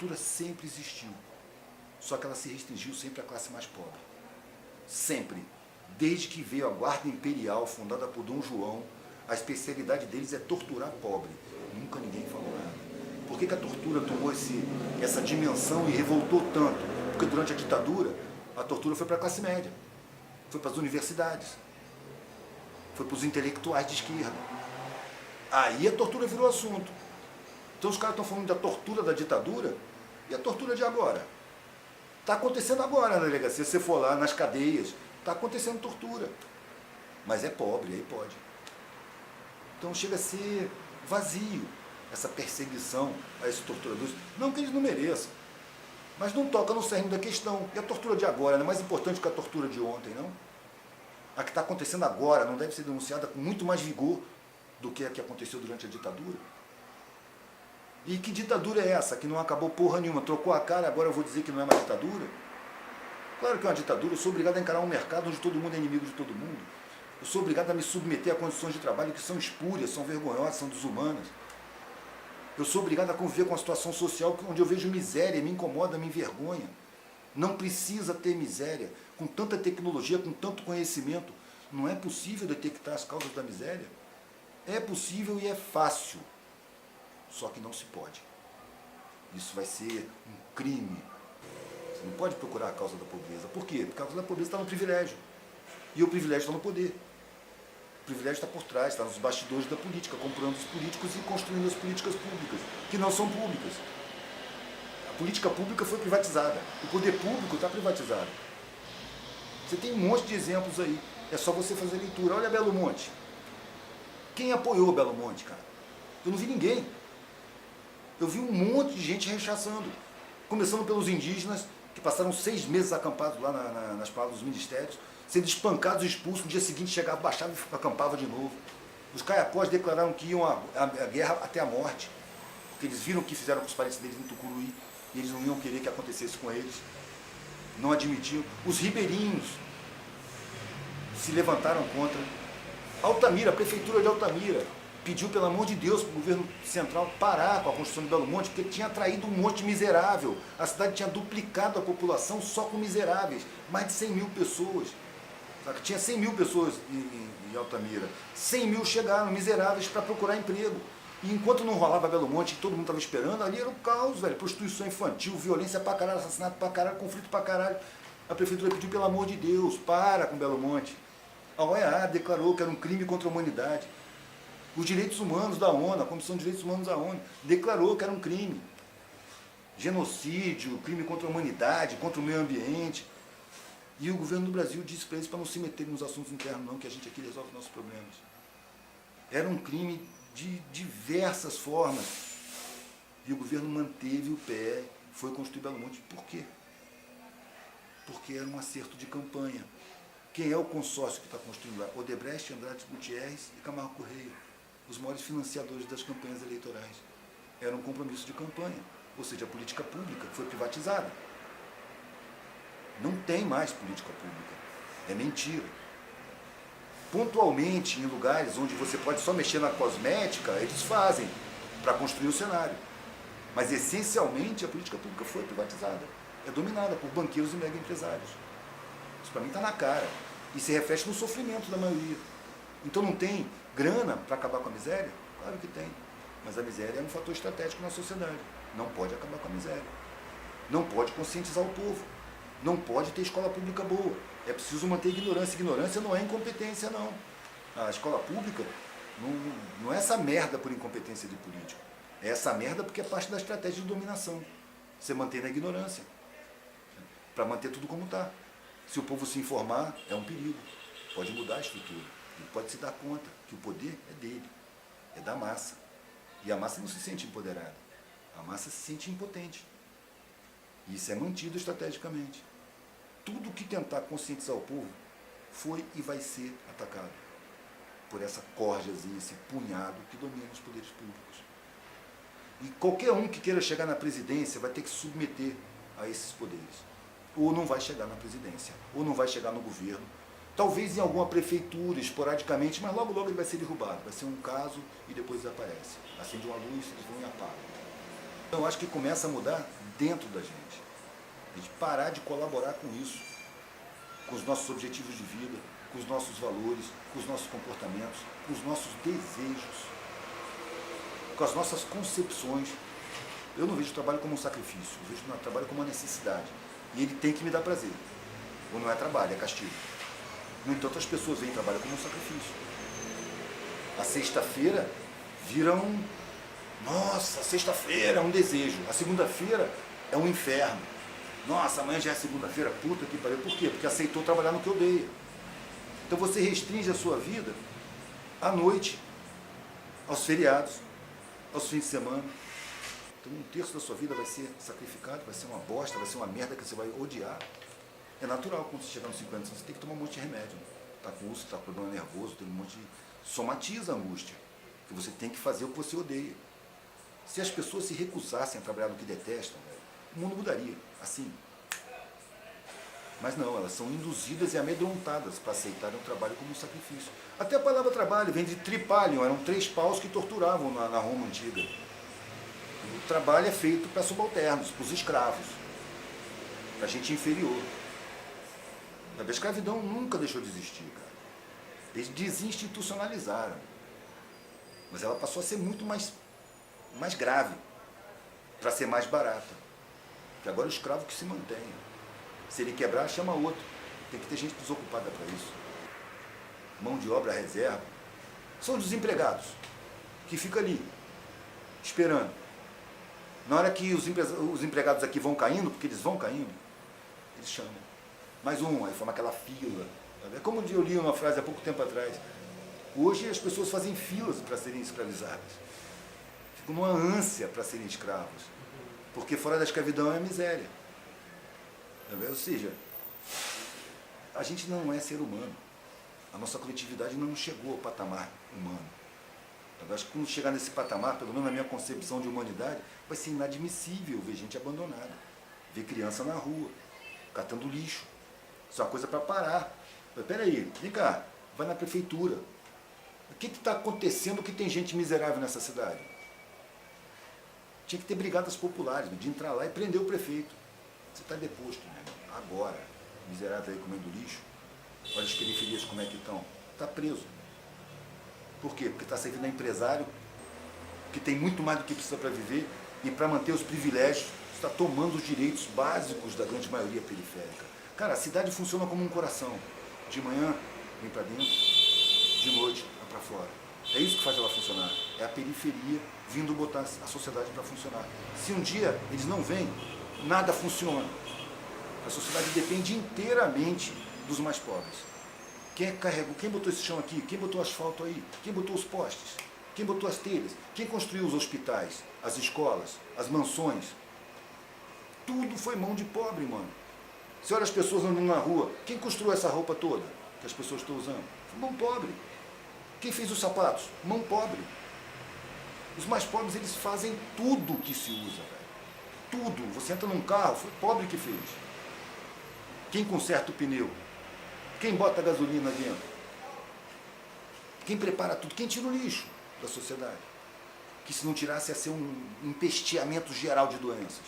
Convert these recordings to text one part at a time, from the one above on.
tortura sempre existiu, só que ela se restringiu sempre à classe mais pobre. Sempre. Desde que veio a Guarda Imperial, fundada por Dom João, a especialidade deles é torturar pobre. Nunca ninguém falou nada. Por que a tortura tomou essa dimensão e revoltou tanto? Porque durante a ditadura, a tortura foi para a classe média, foi para as universidades, foi para os intelectuais de esquerda. Aí a tortura virou assunto. Então os caras estão falando da tortura da ditadura e a tortura de agora. Está acontecendo agora na delegacia, se você for lá nas cadeias, está acontecendo tortura. Mas é pobre, aí pode. Então chega a ser vazio essa perseguição a esses torturadores. Não que eles não mereçam, mas não toca no cerne da questão. E a tortura de agora não é mais importante que a tortura de ontem, não? A que está acontecendo agora não deve ser denunciada com muito mais vigor do que a que aconteceu durante a ditadura? E que ditadura é essa? Que não acabou porra nenhuma, trocou a cara, agora eu vou dizer que não é uma ditadura? Claro que é uma ditadura, eu sou obrigado a encarar um mercado onde todo mundo é inimigo de todo mundo. Eu sou obrigado a me submeter a condições de trabalho que são espúrias, são vergonhosas, são desumanas. Eu sou obrigado a conviver com uma situação social onde eu vejo miséria, me incomoda, me envergonha. Não precisa ter miséria. Com tanta tecnologia, com tanto conhecimento, não é possível detectar as causas da miséria? É possível e é fácil. Só que não se pode. Isso vai ser um crime. Você não pode procurar a causa da pobreza. Por quê? Porque a causa da pobreza está no privilégio. E o privilégio está no poder. O privilégio está por trás, está nos bastidores da política, comprando os políticos e construindo as políticas públicas, que não são públicas. A política pública foi privatizada. O poder público está privatizado. Você tem um monte de exemplos aí. É só você fazer leitura. Olha Belo Monte. Quem apoiou Belo Monte, cara? Eu não vi ninguém. Eu vi um monte de gente rechaçando. Começando pelos indígenas, que passaram 6 meses acampados lá nas palavras dos ministérios, sendo espancados e expulsos, no dia seguinte chegavam, baixavam e acampavam de novo. Os caiapós declararam que iam à guerra até a morte, porque eles viram o que fizeram com os parentes deles em Tucuruí, e eles não iam querer que acontecesse com eles. Não admitiam. Os ribeirinhos se levantaram contra. Altamira, a prefeitura de Altamira, pediu, pelo amor de Deus, para o governo central parar com a construção de Belo Monte, porque tinha atraído um monte de miserável. A cidade tinha duplicado a população só com miseráveis. Mais de 100 mil pessoas. Sabe? Tinha 100 mil pessoas em Altamira. 100 mil chegaram, miseráveis, para procurar emprego. E enquanto não rolava Belo Monte, que todo mundo estava esperando, ali era o caos, velho. Prostituição infantil, violência pra caralho, assassinato pra caralho, conflito pra caralho. A prefeitura pediu, pelo amor de Deus, para com Belo Monte. A OEA declarou que era um crime contra a humanidade. Os direitos humanos da ONU, a Comissão de Direitos Humanos da ONU, declarou que era um crime. Genocídio, crime contra a humanidade, contra o meio ambiente. E o governo do Brasil disse para eles para não se meterem nos assuntos internos, não, que a gente aqui resolve nossos problemas. Era um crime de diversas formas. E o governo manteve o pé, foi construir Belo Monte. Por quê? Porque era um acerto de campanha. Quem é o consórcio que está construindo lá? Odebrecht, Andrade Gutierrez e Camargo Correia, os maiores financiadores das campanhas eleitorais. Era um compromisso de campanha, ou seja, a política pública foi privatizada. Não tem mais política pública. É mentira. Pontualmente, em lugares onde você pode só mexer na cosmética, eles fazem para construir o cenário. Mas, essencialmente, a política pública foi privatizada. É dominada por banqueiros e mega empresários. Isso para mim está na cara. E se reflete no sofrimento da maioria. Então não tem grana para acabar com a miséria? Claro que tem. Mas a miséria é um fator estratégico na sociedade. Não pode acabar com a miséria. Não pode conscientizar o povo. Não pode ter escola pública boa. É preciso manter a ignorância. Ignorância não é incompetência, não. A escola pública não é essa merda por incompetência de político. É essa merda porque é parte da estratégia de dominação. Você mantém na ignorância. Para manter tudo como está. Se o povo se informar, é um perigo. Pode mudar a estrutura. Ele pode se dar conta que o poder é dele. É da massa. E a massa não se sente empoderada. A massa se sente impotente. E isso é mantido estrategicamente. Tudo que tentar conscientizar o povo foi e vai ser atacado por essa corjazinha, esse punhado que domina os poderes públicos. E qualquer um que queira chegar na presidência vai ter que se submeter a esses poderes. Ou não vai chegar na presidência, ou não vai chegar no governo. Talvez em alguma prefeitura, esporadicamente, mas logo logo ele vai ser derrubado. Vai ser um caso e depois desaparece. Acende uma luz, eles vão e apagam. Eu acho que começa a mudar dentro da gente. A gente parar de colaborar com isso, com os nossos objetivos de vida, com os nossos valores, com os nossos comportamentos, com os nossos desejos, com as nossas concepções. Eu não vejo o trabalho como um sacrifício, eu vejo o trabalho como uma necessidade. E ele tem que me dar prazer. Ou não é trabalho, é castigo. No entanto, as pessoas veem trabalho como um sacrifício. A sexta-feira vira um... Nossa, sexta-feira é um desejo. A segunda-feira é um inferno. Nossa, amanhã já é segunda-feira, puta que pariu. Por quê? Porque aceitou trabalhar no que odeia. Então você restringe a sua vida à noite, aos feriados, aos fins de semana. Então 1/3 da sua vida vai ser sacrificado, vai ser uma bosta, vai ser uma merda que você vai odiar. É natural quando você chegar nos 50 anos, você tem que tomar um monte de remédio. Está com úlcera, está com problema nervoso, tem um monte de... Somatiza a angústia. Que você tem que fazer o que você odeia. Se as pessoas se recusassem a trabalhar no que detestam, o mundo mudaria, assim. Mas não, elas são induzidas e amedrontadas para aceitarem o trabalho como um sacrifício. Até a palavra trabalho vem de tripalium, eram 3 paus que torturavam na Roma antiga. O trabalho é feito para subalternos, para os escravos, para gente inferior. A escravidão nunca deixou de existir, cara. Eles desinstitucionalizaram. Mas ela passou a ser muito mais grave, para ser mais barata. Porque agora é o escravo que se mantenha. Se ele quebrar, chama outro. Tem que ter gente desocupada para isso. Mão de obra reserva. São os desempregados, que ficam ali, esperando. Na hora que os empregados aqui vão caindo, porque eles vão caindo, eles chamam. Mais um, aí forma aquela fila. É como eu li uma frase há pouco tempo atrás. Hoje as pessoas fazem filas para serem escravizadas. Ficam numa ânsia para serem escravos. Porque fora da escravidão é a miséria. Ou seja, a gente não é ser humano. A nossa coletividade não chegou ao patamar humano. Eu acho que quando chegar nesse patamar, pelo menos na minha concepção de humanidade, vai ser inadmissível ver gente abandonada. Ver criança na rua, catando lixo. Isso é uma coisa para parar. Mas, peraí, vem cá, vai na prefeitura. O que está acontecendo que tem gente miserável nessa cidade? Tinha que ter brigadas populares, de entrar lá e prender o prefeito. Você está deposto, né? Agora, miserável aí comendo lixo, olha as periferias como é que estão. Está preso. Por quê? Porque está servindo a empresário que tem muito mais do que precisa para viver e para manter os privilégios, está tomando os direitos básicos da grande maioria periférica. Cara, a cidade funciona como um coração. De manhã, vem para dentro, de noite, vai para fora. É isso que faz ela funcionar. É a periferia vindo botar a sociedade para funcionar. Se um dia eles não vêm, nada funciona. A sociedade depende inteiramente dos mais pobres. Quem carregou? Quem botou esse chão aqui? Quem botou asfalto aí? Quem botou os postes? Quem botou as telhas? Quem construiu os hospitais, as escolas, as mansões? Tudo foi mão de pobre, mano. Você olha as pessoas andando na rua, quem construiu essa roupa toda que as pessoas estão usando? Mão pobre. Quem fez os sapatos? Mão pobre. Os mais pobres, eles fazem tudo que se usa, velho. Tudo. Você entra num carro, foi pobre que fez. Quem conserta o pneu? Quem bota a gasolina dentro? Quem prepara tudo? Quem tira o lixo da sociedade? Que se não tirasse ia ser um empesteamento geral de doenças.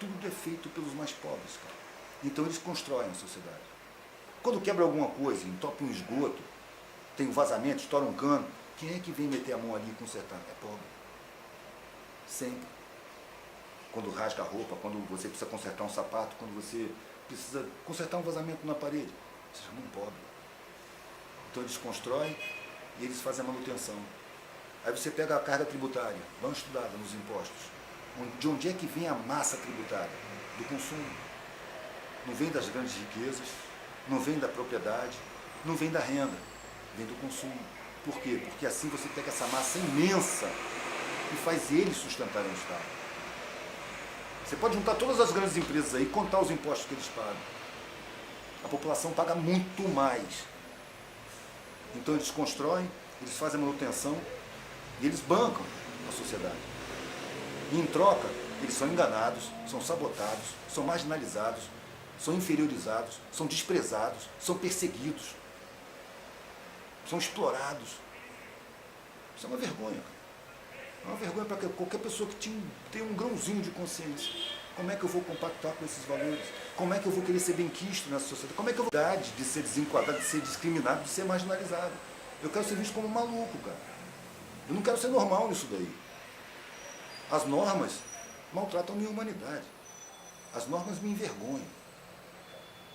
Tudo é feito pelos mais pobres, cara. Então eles constroem a sociedade. Quando quebra alguma coisa, entope um esgoto, tem um vazamento, estoura um cano, quem é que vem meter a mão ali e consertar? É pobre. Sempre. Quando rasga a roupa, quando você precisa consertar um sapato, quando você precisa consertar um vazamento na parede, você chama um pobre. Então eles constroem e eles fazem a manutenção. Aí você pega a carga tributária, dá uma estudada nos impostos. De onde é que vem a massa tributária? Do consumo. Não vem das grandes riquezas, não vem da propriedade, não vem da renda, vem do consumo. Por quê? Porque assim você pega essa massa imensa e faz eles sustentarem o Estado. Você pode juntar todas as grandes empresas aí e contar os impostos que eles pagam. A população paga muito mais. Então eles constroem, eles fazem a manutenção e eles bancam a sociedade. E em troca, eles são enganados, são sabotados, são marginalizados, são inferiorizados, são desprezados, são perseguidos, são explorados. Isso é uma vergonha. É uma vergonha para qualquer pessoa que tem um grãozinho de consciência. Como é que eu vou compactar com esses valores? Como é que eu vou querer ser benquisto nessa sociedade? Como é que eu vou de ser desenquadrado, de ser discriminado, de ser marginalizado? Eu quero ser visto como um maluco, cara. Eu não quero ser normal nisso daí. As normas maltratam a minha humanidade. As normas me envergonham.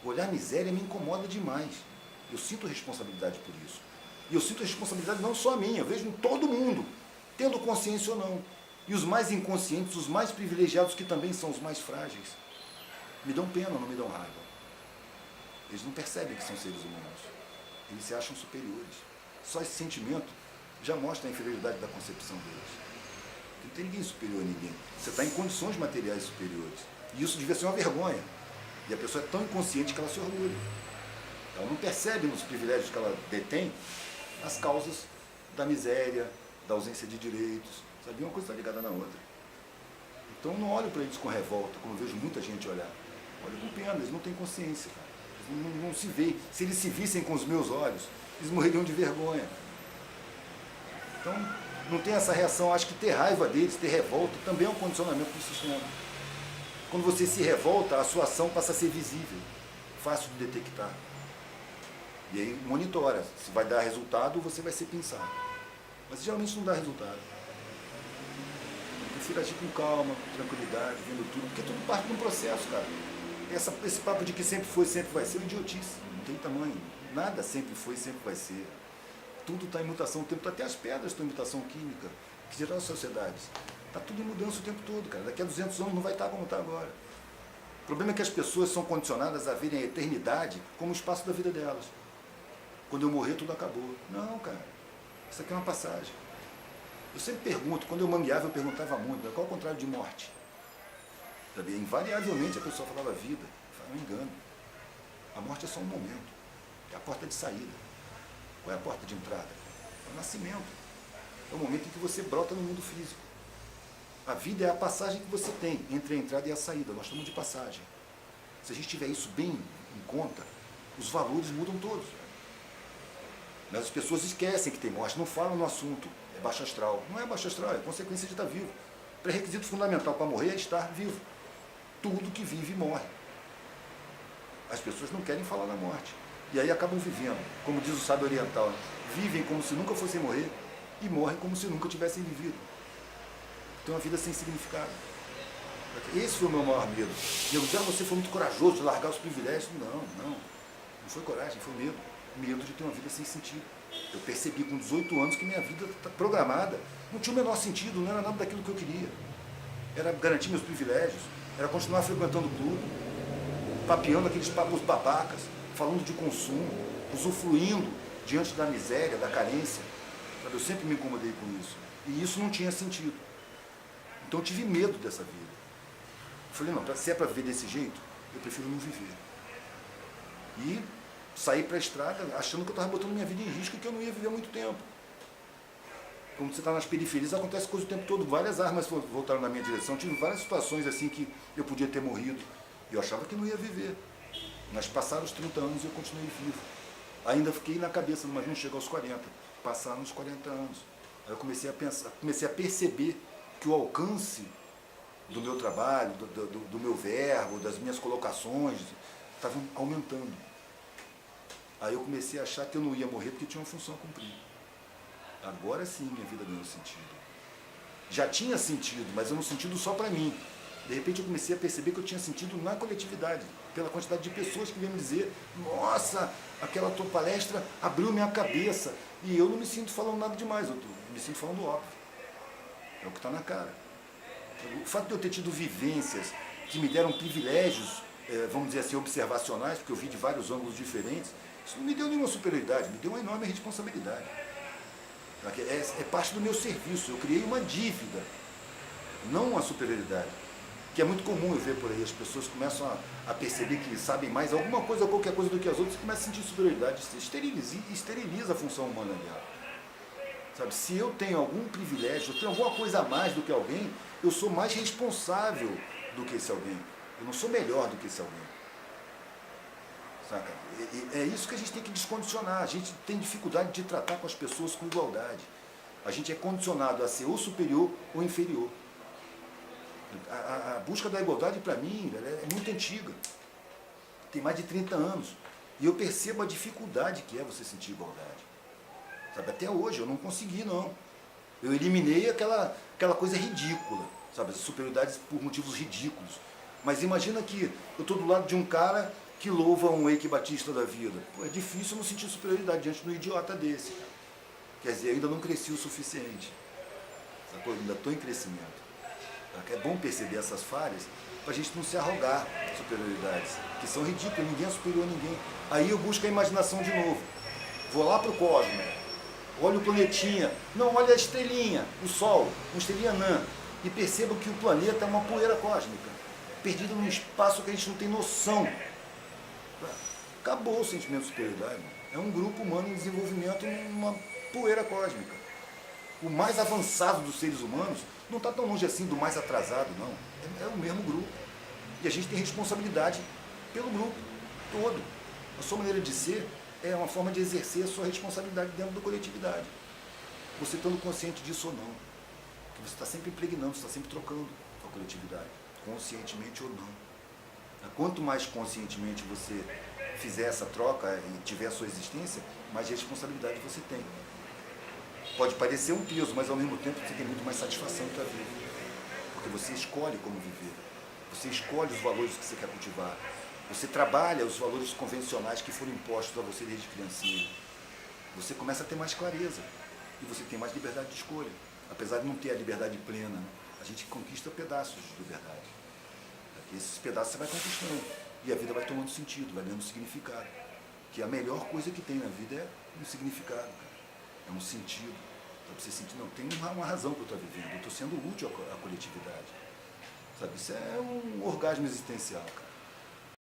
Olhar a miséria me incomoda demais. Eu sinto responsabilidade por isso. E eu sinto responsabilidade não só a minha, eu vejo em todo mundo, tendo consciência ou não. E os mais inconscientes, os mais privilegiados, que também são os mais frágeis, me dão pena, não me dão raiva. Eles não percebem que são seres humanos. Eles se acham superiores. Só esse sentimento já mostra a inferioridade da concepção deles. Não tem ninguém superior a ninguém. Você está em condições materiais superiores. E isso devia ser uma vergonha. E a pessoa é tão inconsciente que ela se orgulha. Ela não percebe nos privilégios que ela detém as causas da miséria, da ausência de direitos. Sabe? Uma coisa está ligada na outra. Então eu não olho para eles com revolta, como eu vejo muita gente olhar. Olho com pena, eles não têm consciência. Cara. Eles não se veem. Se eles se vissem com os meus olhos, eles morreriam de vergonha. Então, não tem essa reação. Acho que ter raiva deles, ter revolta, também é um condicionamento do sistema. Quando você se revolta, a sua ação passa a ser visível, fácil de detectar. E aí monitora. Se vai dar resultado, você vai ser pensado. Mas geralmente não dá resultado. Eu prefiro agir com calma, com tranquilidade, vendo tudo, porque tudo parte de um processo, cara. Esse papo de que sempre foi, sempre vai ser, é uma idiotice. Não tem tamanho. Nada sempre foi, sempre vai ser. Tudo está em mutação o tempo todo, até as pedras estão em mutação química, que geram as sociedades. Está tudo em mudança o tempo todo, cara. Daqui a 200 anos não vai estar como está agora. O problema é que as pessoas são condicionadas a verem a eternidade como o espaço da vida delas. Quando eu morrer, tudo acabou. Não, cara. Isso aqui é uma passagem. Eu sempre pergunto, quando eu mangueava, eu perguntava muito, qual é o contrário de morte? Sabe? Invariavelmente a pessoa falava vida. Eu falava, não engano. A morte é só um momento. É a porta de saída. Qual é a porta de entrada? É o nascimento. É o momento em que você brota no mundo físico. A vida é a passagem que você tem entre a entrada e a saída. Nós chamamos de passagem. Se a gente tiver isso bem em conta, os valores mudam todos. Mas as pessoas esquecem que tem morte, não falam no assunto. É baixo astral. Não é baixo astral, é consequência de estar vivo. Pré-requisito fundamental para morrer é estar vivo. Tudo que vive morre. As pessoas não querem falar da morte. E aí acabam vivendo, como diz o sábio oriental, vivem como se nunca fossem morrer e morrem como se nunca tivessem vivido. Então, uma vida sem significado. Esse foi o meu maior medo. E eu disse, você foi muito corajoso de largar os privilégios. Não foi coragem, foi medo. Medo de ter uma vida sem sentido. Eu percebi com 18 anos que minha vida está programada. Não tinha o menor sentido, não era nada daquilo que eu queria. Era garantir meus privilégios, era continuar frequentando o clube, papeando aqueles papos babacas, falando de consumo, usufruindo diante da miséria, da carência. Sabe? Eu sempre me incomodei com isso. E isso não tinha sentido. Então eu tive medo dessa vida. Eu falei, não, se é para viver desse jeito, eu prefiro não viver. E saí para a estrada achando que eu estava botando minha vida em risco e que eu não ia viver muito tempo. Quando você está nas periferias, acontece coisa o tempo todo. Várias armas voltaram na minha direção. Tive várias situações assim que eu podia ter morrido. E eu achava que não ia viver. Mas passaram os 30 anos e eu continuei vivo. Ainda fiquei na cabeça, mas não chego aos 40. Passaram os 40 anos. Aí eu comecei a pensar, comecei a perceber que o alcance do meu trabalho, do meu verbo, das minhas colocações, estavam aumentando. Aí eu comecei a achar que eu não ia morrer porque tinha uma função a cumprir. Agora sim minha vida ganhou sentido. Já tinha sentido, mas era um sentido só para mim. De repente eu comecei a perceber que eu tinha sentido na coletividade, pela quantidade de pessoas que vinham me dizer, nossa, aquela tua palestra abriu minha cabeça. E eu não me sinto falando nada demais, eu me sinto falando óbvio. É o que está na cara. O fato de eu ter tido vivências que me deram privilégios, vamos dizer assim, observacionais, porque eu vi de vários ângulos diferentes, isso não me deu nenhuma superioridade, me deu uma enorme responsabilidade. É parte do meu serviço, eu criei uma dívida, não uma superioridade. Que é muito comum eu ver por aí, as pessoas começam a perceber que sabem mais alguma coisa ou qualquer coisa do que as outras e começam a sentir superioridade. Isso esteriliza a função humana dela. Sabe, se eu tenho algum privilégio, eu tenho alguma coisa a mais do que alguém, eu sou mais responsável do que esse alguém. Eu não sou melhor do que esse alguém. Saca? É isso que a gente tem que descondicionar. A gente tem dificuldade de tratar com as pessoas com igualdade. A gente é condicionado a ser ou superior ou inferior. A busca da igualdade, para mim, ela é muito antiga. Tem mais de 30 anos. E eu percebo a dificuldade que é você sentir igualdade. Sabe, até hoje eu não consegui, não. Eu eliminei aquela coisa ridícula, sabe, as superioridades por motivos ridículos. Mas imagina que eu estou do lado de um cara que louva um Eike Batista da vida. Pô, é difícil eu não sentir superioridade diante de um idiota desse. Quer dizer, eu ainda não cresci o suficiente. Sacou? Eu ainda estou em crescimento. É bom perceber essas falhas para a gente não se arrogar superioridades, que são ridículas, ninguém é superior a ninguém. Aí eu busco a imaginação de novo. Vou lá para o cosmos, olho o planetinha, não, olha a estrelinha, o Sol, uma estrelinha anã, e percebo que o planeta é uma poeira cósmica, perdida num espaço que a gente não tem noção. Acabou o sentimento de superioridade. É um grupo humano em desenvolvimento numa poeira cósmica. O mais avançado dos seres humanos não está tão longe assim do mais atrasado, não. É o mesmo grupo. E a gente tem responsabilidade pelo grupo todo. A sua maneira de ser é uma forma de exercer a sua responsabilidade dentro da coletividade. Você estando consciente disso ou não. Que você está sempre impregnando, você está sempre trocando com a coletividade, conscientemente ou não. Quanto mais conscientemente você fizer essa troca e tiver a sua existência, mais responsabilidade você tem. Pode parecer um peso, mas ao mesmo tempo você tem muito mais satisfação para viver. Porque você escolhe como viver. Você escolhe os valores que você quer cultivar. Você trabalha os valores convencionais que foram impostos a você desde criancinha. Você começa a ter mais clareza. E você tem mais liberdade de escolha. Apesar de não ter a liberdade plena, a gente conquista pedaços de liberdade. E esses pedaços você vai conquistando. E a vida vai tomando sentido, vai ganhando significado. Que a melhor coisa que tem na vida é um significado, cara. É um sentido. Sabe, você sentir, não, tem uma razão que eu estou vivendo. Eu estou sendo útil à coletividade. Sabe, isso é um orgasmo existencial, cara.